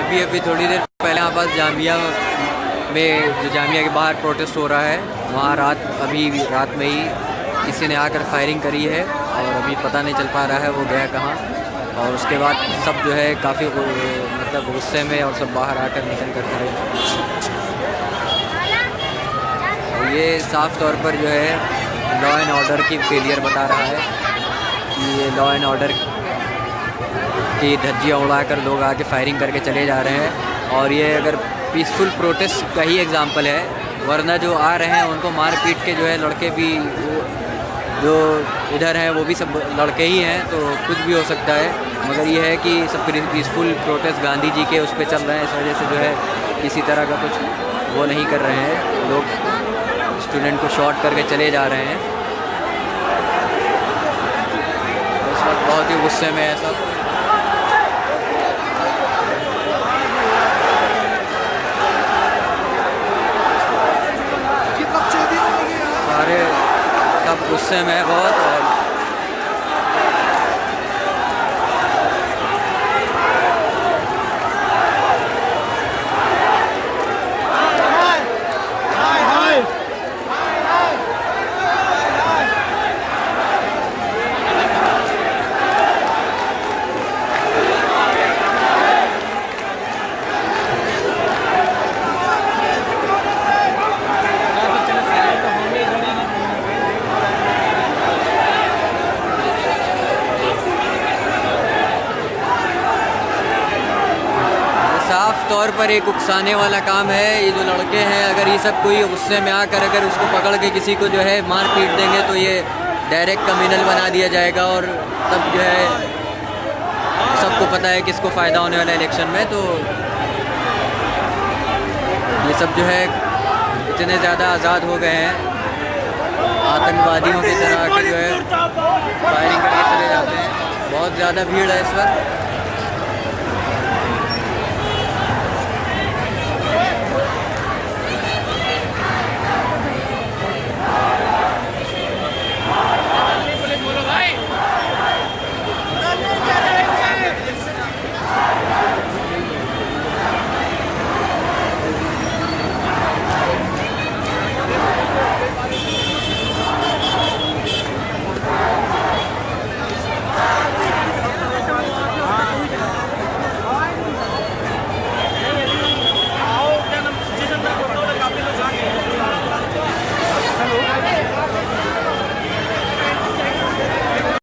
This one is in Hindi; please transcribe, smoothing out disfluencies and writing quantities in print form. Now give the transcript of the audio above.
अभी थोड़ी देर पहले यहाँ पास जामिया में, जो जामिया के बाहर प्रोटेस्ट हो रहा है, वहाँ अभी रात में ही किसी ने आकर फायरिंग करी है और अभी पता नहीं चल पा रहा है वो गया कहाँ। और उसके बाद सब जो है काफ़ी मतलब गुस्से में और सब बाहर आकर निकल कर खड़े। ये साफ़ तौर पर जो है लॉ एंड ऑर्डर की फेलियर बता रहा है कि ये लॉ एंड ऑर्डर की धज्जियाँ उड़ाकर लोग आके फायरिंग करके चले जा रहे हैं। और ये अगर पीसफुल प्रोटेस्ट का ही एग्जांपल है, वरना जो आ रहे हैं उनको मार पीट के जो है लड़के भी जो इधर हैं वो भी सब लड़के ही हैं, तो कुछ भी हो सकता है। मगर ये है कि सब पीसफुल प्रोटेस्ट गांधी जी के उस पर चल रहे हैं, इस वजह से जो है किसी तरह का कुछ वो नहीं कर रहे हैं। लोग स्टूडेंट को शॉर्ट करके चले जा रहे हैं। इस वक्त बहुत ही गुस्से में है सब। सारे सब गुस्से में है बहुत। और साफ तौर पर एक उकसाने वाला काम है। ये जो लड़के हैं, अगर ये सब कोई गुस्से में आकर अगर उसको पकड़ के किसी को जो है मार पीट देंगे तो ये डायरेक्ट क्रिमिनल बना दिया जाएगा। और तब जो है सबको पता है किसको फ़ायदा होने वाला है इलेक्शन में। तो ये सब जो है इतने ज़्यादा आज़ाद हो गए हैं, आतंकवादियों की तरह के जो है फायरिंग करके चले जाते हैं। बहुत ज़्यादा भीड़ है इस वक्त।